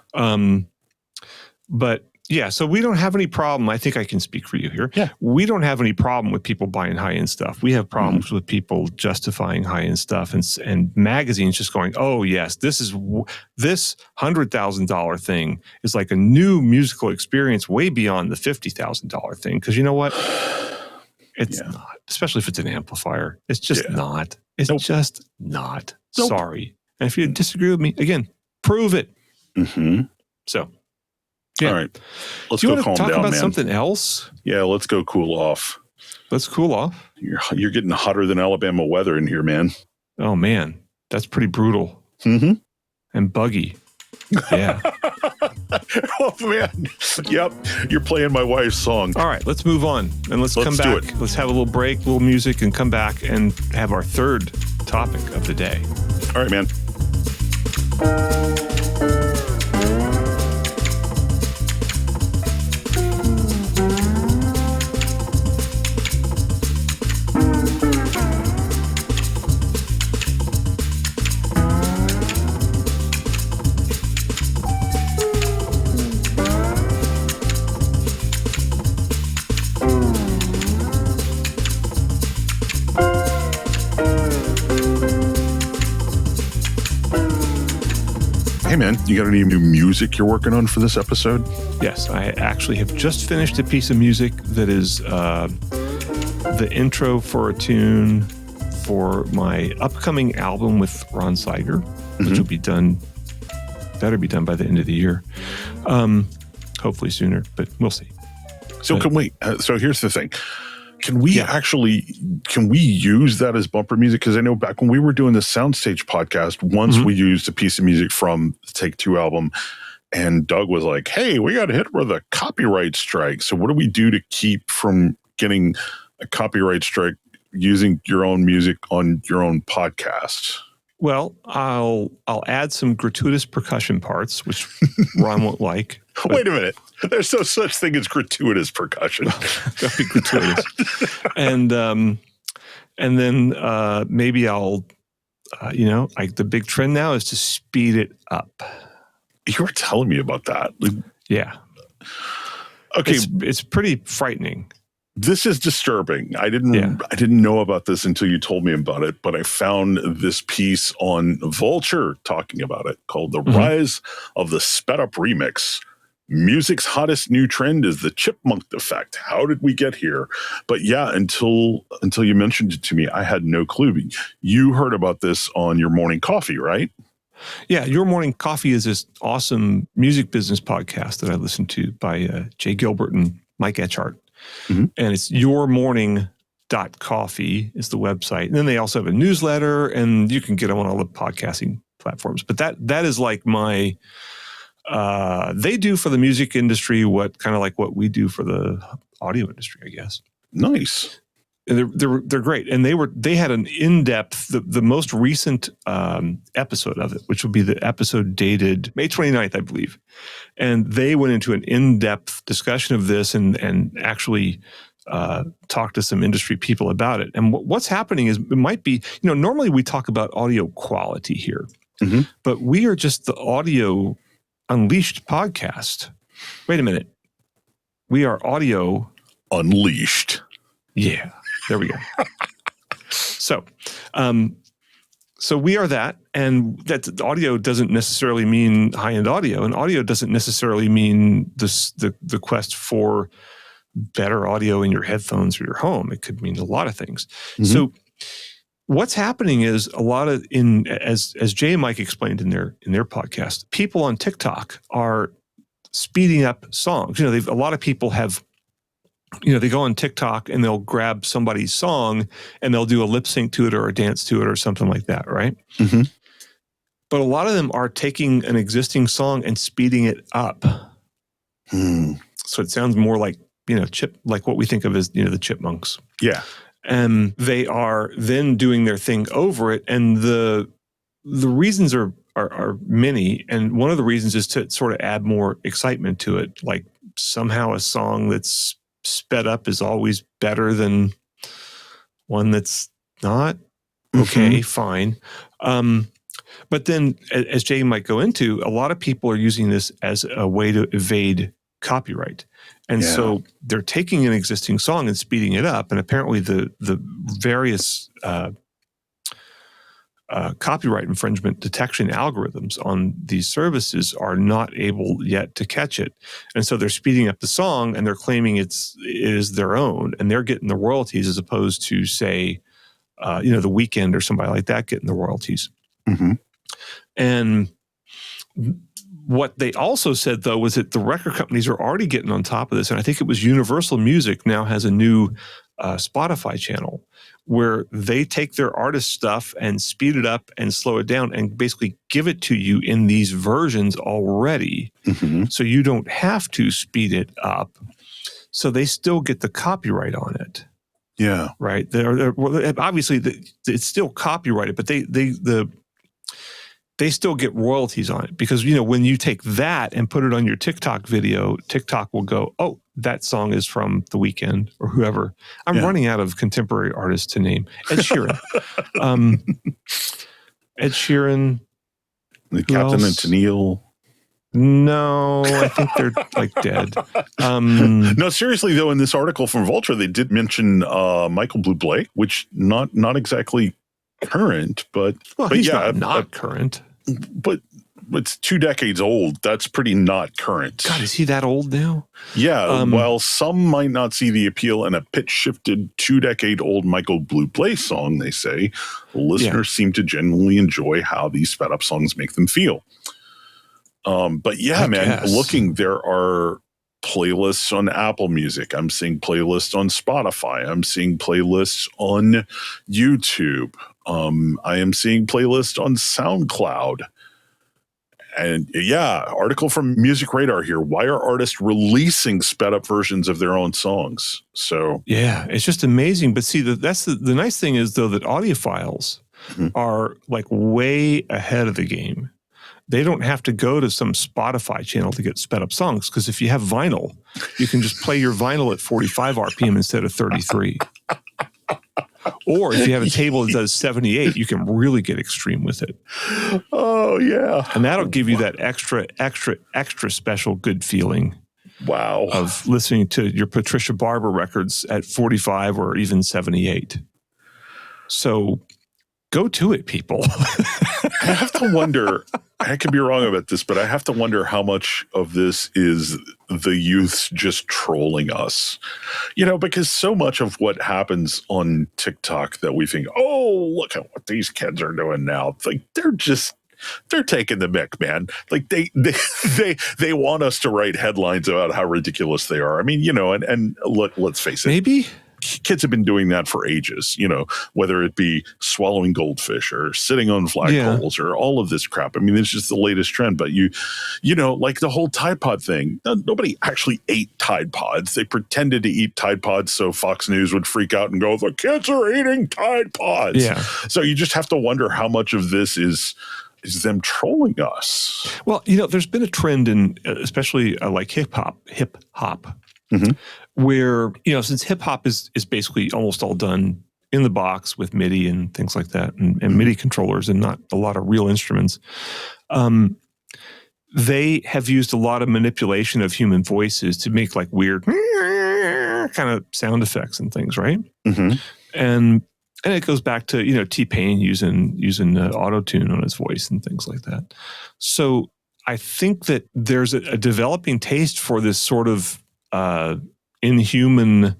But yeah, so we don't have any problem. I think I can speak for you here. Yeah. We don't have any problem with people buying high-end stuff. We have problems with people justifying high-end stuff and magazines just going, oh, yes, this $100,000 thing is like a new musical experience way beyond the $50,000 thing. Because you know what? It's not, especially if it's an amplifier. It's just not. It's just not. Nope. Sorry. And if you disagree with me, again, prove it. Mm-hmm. So. Yeah. All right. Let's go calm down, man. Do you want to talk about something else? Yeah, let's go cool off. Let's cool off. You're getting hotter than Alabama weather in here, man. Oh, man. That's pretty brutal. Mm-hmm. And buggy. Yeah. Oh, man. Yep. You're playing my wife's song. All right. Let's move on. And let's come back. Let's have a little break, a little music, and come back and have our third topic of the day. All right, man. Hey, man, you got any new music you're working on for this episode? Yes, I actually have just finished a piece of music that is the intro for a tune for my upcoming album with Ron Seiger, which will be done, better be done by the end of the year. Hopefully sooner, but we'll see. So so here's the thing. Can we use that as bumper music? Because I know back when we were doing the Soundstage podcast, once we used a piece of music from the Take Two album, and Doug was like, hey, we got hit with a copyright strike. So what do we do to keep from getting a copyright strike using your own music on your own podcast? Well, I'll add some gratuitous percussion parts, which Ron won't like. Wait a minute. There's no such thing as gratuitous percussion. That'd be gratuitous. And then maybe I'll, like the big trend now is to speed it up. You were telling me about that. Yeah. Okay. It's pretty frightening. This is disturbing. I didn't know about this until you told me about it, but I found this piece on Vulture talking about it called The Rise of the Sped-up Remix. Music's hottest new trend is the Chipmunk Effect. How did we get here? But yeah, until you mentioned it to me, I had no clue. You heard about this on your morning coffee, right? Yeah, Your Morning Coffee is this awesome music business podcast that I listen to by Jay Gilbert and Mike Etchart. And it's yourmorning.coffee is the website. And then they also have a newsletter, and you can get them on all the podcasting platforms. But that is like my, they do for the music industry what we do for the audio industry, I guess. Nice. And they're great. And they had an in-depth, the most recent episode of it, which would be the episode dated May 29th, I believe. And they went into an in-depth discussion of this and actually talked to some industry people about it. And what's happening is it might be, normally we talk about audio quality here, but we are just the Audio Unleashed podcast. Wait a minute. We are Audio Unleashed. Yeah. There we go. So we are that, and that audio doesn't necessarily mean high-end audio, and audio doesn't necessarily mean the quest for better audio in your headphones or your home. It could mean a lot of things. So what's happening is a lot of as Jay and Mike explained in their podcast, people on TikTok are speeding up songs. A lot of people have. They go on TikTok and they'll grab somebody's song and they'll do a lip sync to it or a dance to it or something like that, right? But a lot of them are taking an existing song and speeding it up. So it sounds more like, like what we think of as, the Chipmunks. Yeah. And they are then doing their thing over it. And the reasons are many. And one of the reasons is to sort of add more excitement to it. Like somehow a song that's sped up is always better than one that's not. Okay, fine. But then, as Jay might go into, a lot of people are using this as a way to evade copyright. And so they're taking an existing song and speeding it up. And apparently the various copyright infringement detection algorithms on these services are not able yet to catch it. And so they're speeding up the song and they're claiming it is their own, and they're getting the royalties as opposed to, say, The Weeknd or somebody like that getting the royalties. And what they also said, though, was that the record companies are already getting on top of this. And I think it was Universal Music now has a new Spotify channel where they take their artist stuff and speed it up and slow it down and basically give it to you in these versions already. So you don't have to speed it up. So they still get the copyright on it. Yeah. Right. Obviously, it's still copyrighted, but they still get royalties on it because, when you take that and put it on your TikTok video, TikTok will go, oh, that song is from The Weeknd or whoever. I'm running out of contemporary artists to name. Ed Sheeran. Ed Sheeran. The Captain and Tennille. No, I think they're like dead. No, seriously, though, in this article from Vulture, they did mention Michael Bublé, which not exactly current, but he's not current. But it's 2 decades old. That's pretty not current. God, is he that old now? Yeah. While some might not see the appeal in a pitch-shifted 2-decade-old Michael Bublé song, they say, listeners seem to genuinely enjoy how these sped-up songs make them feel. But yeah, looking, there are playlists on Apple Music. I'm seeing playlists on Spotify. I'm seeing playlists on YouTube. I am seeing playlists on SoundCloud. And yeah, article from Music Radar here. Why are artists releasing sped up versions of their own songs? So yeah, it's just amazing. But see, that's the nice thing is though that audiophiles are like way ahead of the game. They don't have to go to some Spotify channel to get sped up songs, because if you have vinyl, you can just play your vinyl at 45 RPM instead of 33. Or if you have a table that does 78, you can really get extreme with it. Oh, yeah. And that'll give you that extra special good feeling. Wow. Of listening to your Patricia Barber records at 45 or even 78. So go to it, people. I have to wonder, I could be wrong about this, but I have to wonder how much of this is the youth just trolling us. You know, because so much of what happens on TikTok that we think, oh, look at what these kids are doing now. It's like they're taking the mick, man. Like they want us to write headlines about how ridiculous they are. I mean, you know, and let's face it. Maybe kids have been doing that for ages, you know, whether it be swallowing goldfish or sitting on flagpoles or all of this crap. I mean, it's just the latest trend. But you know, like the whole Tide Pod thing, nobody actually ate Tide Pods. They pretended to eat Tide Pods so Fox News would freak out and go, the kids are eating Tide Pods. Yeah. So you just have to wonder how much of this is them trolling us. Well, you know, there's been a trend in especially like hip hop. Mm-hmm. Where, you know, since hip hop is basically almost all done in the box with MIDI and things like that, and MIDI controllers and not a lot of real instruments, they have used a lot of manipulation of human voices to make like weird kind of sound effects and things, right? Mm-hmm. And it goes back to, you know, T-Pain using auto-tune on his voice and things like that. So I think that there's a developing taste for this sort of inhuman,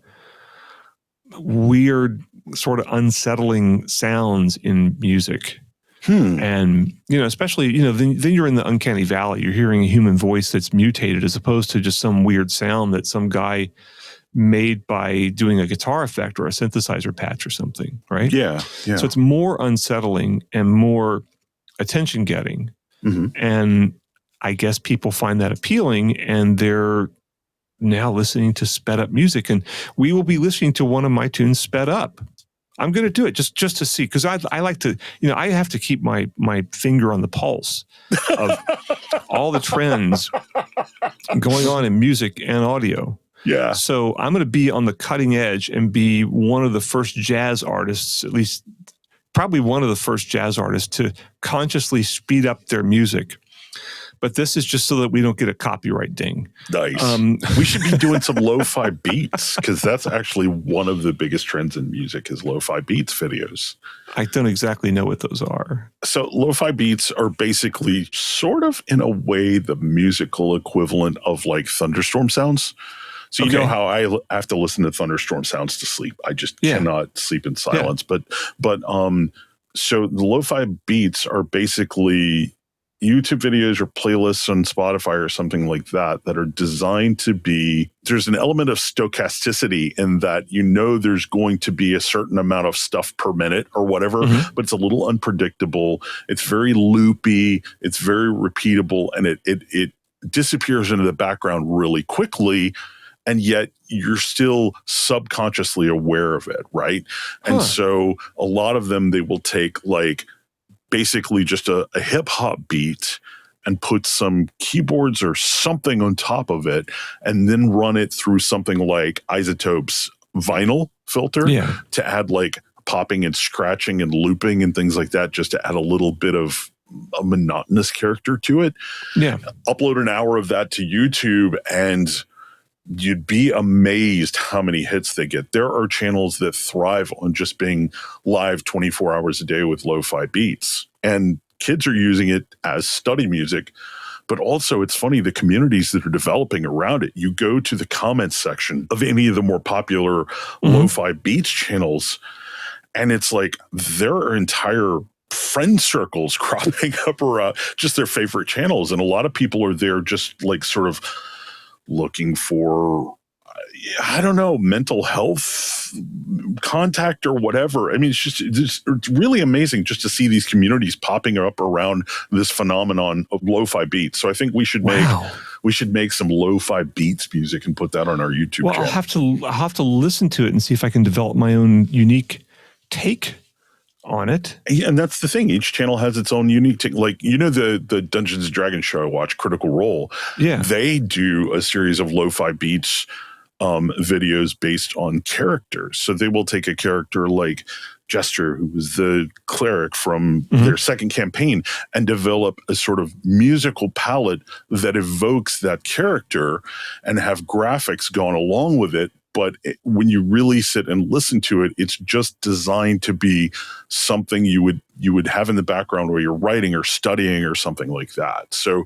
weird, sort of unsettling sounds in music. And, you know, especially, you know, then you're in the uncanny valley. You're hearing a human voice that's mutated as opposed to just some weird sound that some guy made by doing a guitar effect or a synthesizer patch or something, right? Yeah. So it's more unsettling and more attention getting. Mm-hmm. And I guess people find that appealing, and they're now listening to sped up music. And we will be listening to one of my tunes sped up. I'm going to do it just to see, because I like to, you know, I have to keep my finger on the pulse of all the trends going on in music and audio. Yeah. So I'm going to be on the cutting edge and be one of the first jazz artists, at least probably one of the first jazz artists to consciously speed up their music. But this is just so that we don't get a copyright ding. Nice. We should be doing some lo-fi beats, because that's actually one of the biggest trends in music is lo-fi beats videos. I don't exactly know what those are. So lo-fi beats are basically sort of, in a way, the musical equivalent of like thunderstorm sounds. So you know how I have to listen to thunderstorm sounds to sleep. I just cannot sleep in silence. Yeah. But so the lo-fi beats are basically YouTube videos or playlists on Spotify or something like that are designed to be, there's an element of stochasticity in that, you know, there's going to be a certain amount of stuff per minute or whatever, but it's a little unpredictable. It's very loopy. It's very repeatable, and it disappears into the background really quickly. And yet you're still subconsciously aware of it, right? And so a lot of them, they will take like basically just a hip hop beat and put some keyboards or something on top of it, and then run it through something like Isotope's vinyl filter to add like popping and scratching and looping and things like that, just to add a little bit of a monotonous character to it. Yeah. Upload an hour of that to YouTube, and you'd be amazed how many hits they get. There are channels that thrive on just being live 24 hours a day with lo-fi beats. And kids are using it as study music. But also, it's funny, the communities that are developing around it. You go to the comments section of any of the more popular LoFi Beats channels, and it's like there are entire friend circles cropping up around just their favorite channels. And a lot of people are there just like sort of looking for, I don't know, mental health contact or whatever. I mean, it's really amazing just to see these communities popping up around this phenomenon of lo-fi beats. So I think we should make some lo-fi beats music and put that on our YouTube channel. I'll have to listen to it and see if I can develop my own unique take on it. And that's the thing. Each channel has its own unique take. Like, the Dungeons & Dragons show I watch, Critical Role. Yeah. They do a series of lo-fi beats videos based on characters. So they will take a character like Jester, who was the cleric from their second campaign, and develop a sort of musical palette that evokes that character and have graphics going along with it. But when you really sit and listen to it, it's just designed to be something you would have in the background while you're writing or studying or something like that. So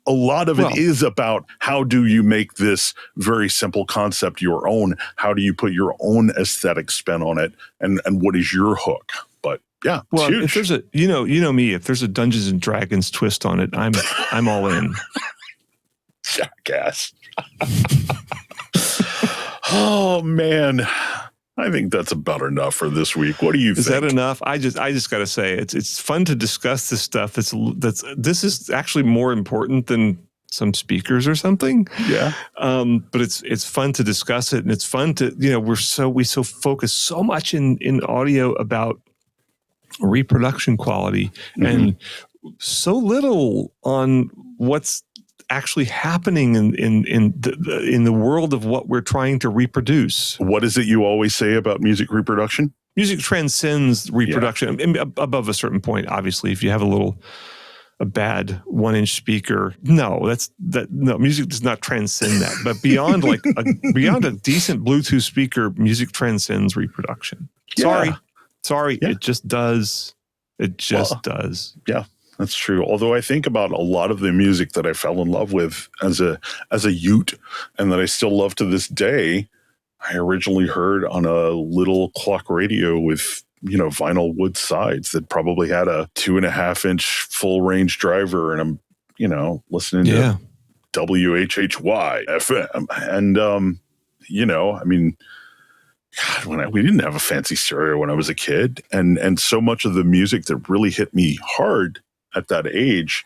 a lot of it is about how do you make this very simple concept your own? How do you put your own aesthetic spin on it? And what is your hook? But yeah, it's huge. If there's a you know me, if there's a Dungeons and Dragons twist on it, I'm all in. Jackass. Oh man, I think that's about enough for this week. What do you think? Is that enough? I just got to say it's fun to discuss this stuff. This is actually more important than some speakers or something. Yeah. But it's fun to discuss it, and it's fun to we focus so much in audio about reproduction quality and so little on what's actually happening in the world of what we're trying to reproduce. What is it you always say about music reproduction? Music transcends reproduction above a certain point. Obviously, if you have a bad 1-inch speaker, music does not transcend that. But beyond beyond a decent Bluetooth speaker, music transcends reproduction. Sorry, it just does. It just does. Yeah. That's true. Although I think about a lot of the music that I fell in love with as a Ute and that I still love to this day, I originally heard on a little clock radio with, vinyl wood sides that probably had a 2.5-inch full range driver. And I'm, listening to WHHY FM. And, I mean, God, we didn't have a fancy stereo when I was a kid. And so much of the music that really hit me hard at that age,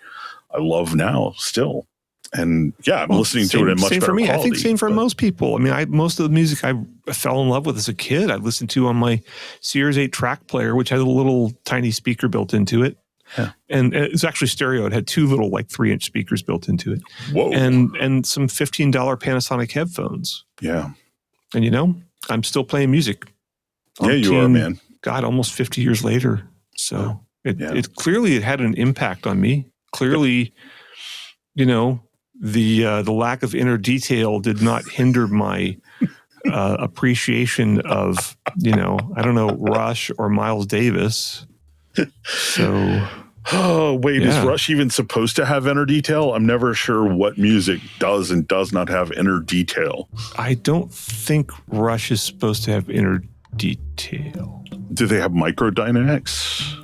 I love now still. And I'm listening to it in much better quality. I think same for most people. I mean, most of the music I fell in love with as a kid, I listened to on my Sears 8-track player, which had a little tiny speaker built into it. Yeah. And it's actually stereo. It had 2 little 3-inch speakers built into it. Whoa. And some $15 Panasonic headphones. Yeah. And I'm still playing music. You are, man. God, almost 50 years later. So it clearly had an impact on me. Clearly, the lack of inner detail did not hinder my appreciation of, Rush or Miles Davis. So, is Rush even supposed to have inner detail? I'm never sure what music does and does not have inner detail. I don't think Rush is supposed to have inner detail. Do they have microdynamics?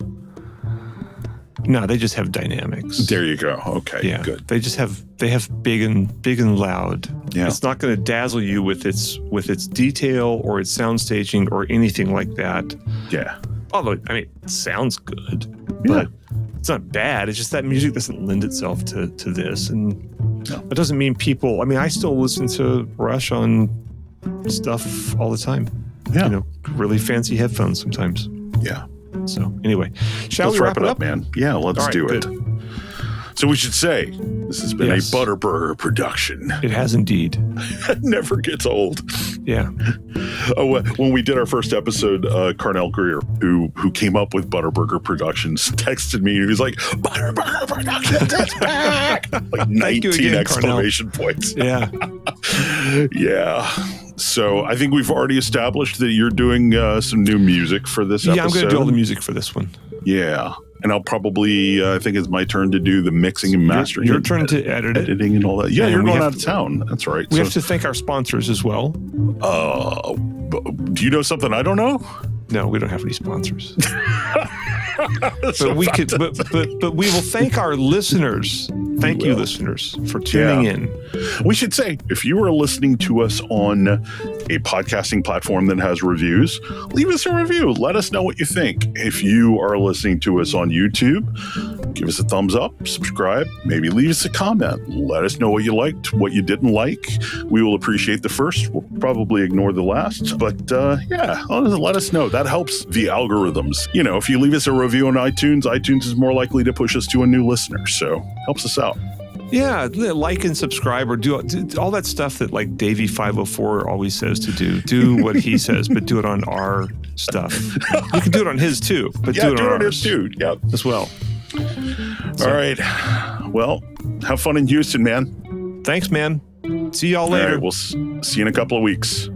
No, they just have dynamics. There you go. Okay, good. They have big and loud. Yeah. It's not going to dazzle you with its detail or its sound staging or anything like that. Yeah. Although, it sounds good, but it's not bad. It's just that music doesn't lend itself to this. And it doesn't mean people, I still listen to Rush on stuff all the time. Yeah. Really fancy headphones sometimes. Yeah. So anyway, let's wrap it up, man? Yeah, let's do it. Good. So we should say this has been a Butterburger production. It has indeed. It never gets old. Yeah. When we did our first episode, Carnell Greer, who came up with Butterburger Productions, texted me. He was like, "Butterburger Productions is back!" Like 19 exclamation points. Yeah. Yeah. So I think we've already established that you're doing some new music for this episode. Yeah, I'm going to do all the music for this one. Yeah. And I'll probably, I think it's my turn to do the mixing and mastering. Your turn to edit it. Editing and all that. Yeah, And you're we going have out of town. That's right. We have to thank our sponsors as well. Do you know something I don't know? No, we don't have any sponsors. But we could. But we will thank our listeners. Thank you, listeners, for tuning in. We should say, if you are listening to us on a podcasting platform that has reviews, leave us a review. Let us know what you think. If you are listening to us on YouTube, give us a thumbs up, subscribe, maybe leave us a comment. Let us know what you liked, what you didn't like. We will appreciate the first. We'll probably ignore the last. But let us know. That helps the algorithms. You know, if you leave us a review on iTunes is more likely to push us to a new listener. So helps us out. Yeah, like and subscribe or do all that stuff that like Davey 504 always says to do. Do what he says, but do it on our stuff. You can do it on his too, but do it on his too. Yeah, as well. All right. Well, have fun in Houston, man. Thanks, man. See y'all later. All right, we'll see you in a couple of weeks.